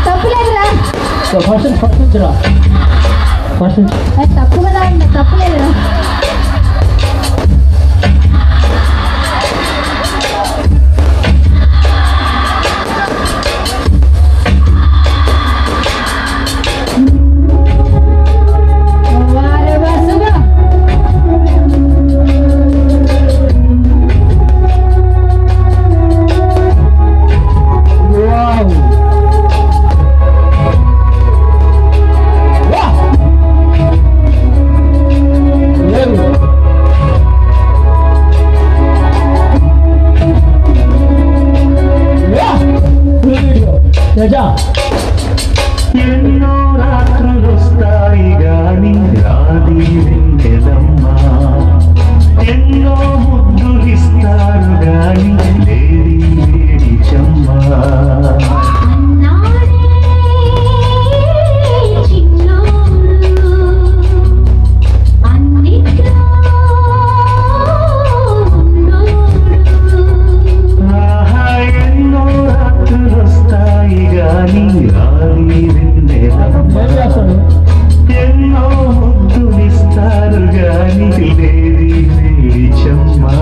తప్పులేదురా. First రా first తప్పు కదా, తప్పులేదురా. ఎన్నో రాత్రులొస్తాయి గాని రాది వెన్నెలమ్మా, ఎన్నో ముద్దులిస్తారు గాని లేది వేడి చెమ్మా. ఎన్నో ముద్దులిస్తారు గాని లేది వేడి చెమ్మా.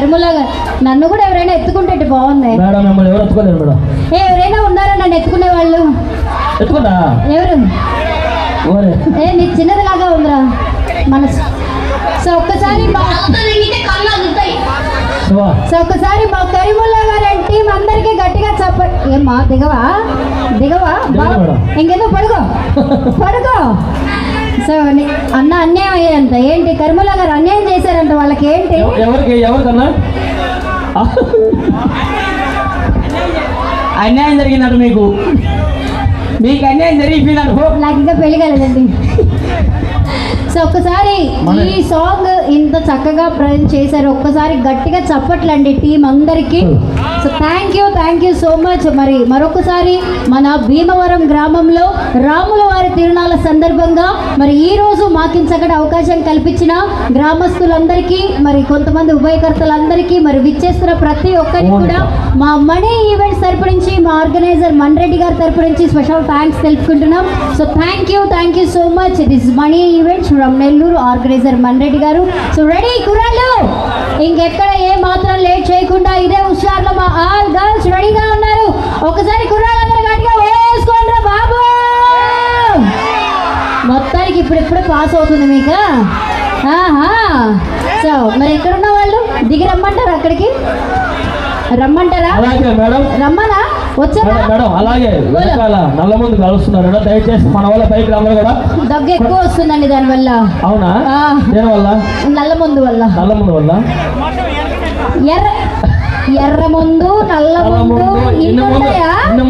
కర్మలా నన్ను కూడా ఎవరైనా ఎత్తుకుంటే బాగుంది. మేడం మిమ్మల్ని ఎవరు ఎత్తుకోలేరు మేడం. ఎవరైనా ఉన్నారా నన్ను ఎత్తుకునే వాళ్ళు? ఎత్తుకుంటా ఎవరు? నీ చిన్నదిలాగా ఉందిరా మనసు. సో ఒక్కసారి మా కరీముల్లా గారి టీం అందరికీ గట్టిగా చెప్పండి. ఏమ్మా దిగవా ఇంకేదో పడుకో. సో అన్న అన్యాయం అయ్యారంట. ఏంటి కరీముల్లా గారు అన్యాయం చేశారంట వాళ్ళకి? ఏంటి ఎవరికన్నా అన్యాయం జరిగిందంట? మీకు అన్యాయం జరిగిపోయిందంట. నాకు ఇంకా పెళ్లి కాలేదండి. సో ఒక్కసారి ఈ సాంగ్ ఇంత చక్కగా ప్రజెంట్ చేశారు. ఒక్కసారి గట్టిగా చప్పట్లండి టీం అందరికీ. So thank you so much. మరి మరొకసారి మన భీమవరం గ్రామంలో రాముల వారి తిరునాళ్ళ సందర్భంగా మరి ఈ రోజు మాకించగడ అవకాశం కల్పించిన గ్రామస్తులందరికీ, మరి కొంతమంది ఉభయకర్తలందరికీ, మరి విచ్చేస్తున్న ప్రతి ఒక్కరికి కూడా మా మనీ ఈవెంట్స్ తరపు నుంచి, మా ఆర్గనైజర్ మన్రెడ్డి గారి తరపు నుంచి స్పెషల్ థ్యాంక్స్ తెలుపుకుంటున్నాం. So thank you so much. This money events from Nellore, organizer Manreddy గారు. సో రెడీ కుర్రాళ్ళు, ఇంకెక్కడ ఏ మాత్రం లేట్ చేయకుండా ఇదే హుషార్లో మా ఆల్ గర్ల్స్ రెడీగా ఉన్నారు. ఒకసారి కుర్రాళ్ళందరూ గట్టిగా వేసుకోండి బాబు. మొత్తానికి ఇప్పుడిప్పుడు పాస్ అవుతుంది మీకు. సో మరి ఎక్కడున్న వాళ్ళు దిగి రమ్మంటారు, అక్కడికి రమ్మంటారా? రమ్మనా? వచ్చారా మేడం? అలాగే నల్ల ముందు కలుస్తున్నారు. దయచేసి మన వాళ్ళ పైకి రమ్మని కూడా. దగ్గు ఎక్కువ వస్తుందండి దానివల్ల. అవునా? దేనివల్ల? నల్ల ముందు వల్ల. ఎర్ర ముందు నల్ల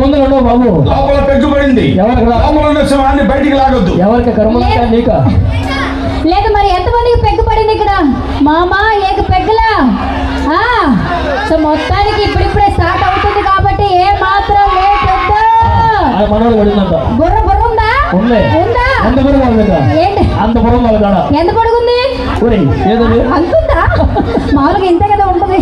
ముందు బాబు. పెగ్గుపడింది. బయటికి లాగొద్దు. ఎవరికి కర్మలా? నీకా? లేదు మరి ఎంతమందికి పెగ్గు పడింది ఇక్కడ? మామా ఏక పెగ్గులా? సో మొత్తానికి ఇప్పుడిప్పుడే స్టార్ట్ అవుతుంది కాబట్టి ఏ మాత్రం లేట్ వద్దు. బుర్ర ఉందా? ఉందా? ఏంటి ఎంత పొడుగుంది? అంతుందా? మామూలుగా ఇంతే కదా ఉంటుంది.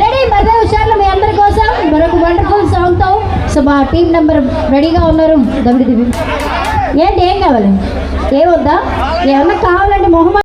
రెడీ మధ్య హుషార్లు మీ అందరి కోసం మరొక వండర్ఫుల్ సాంగ్ తో. సో మా టీం నెంబర్ రెడీగా ఉన్నారు. ఏంటి ఏం కావాలి? ఏమొద్దా? ఏమన్నా కావాలంటే మొహం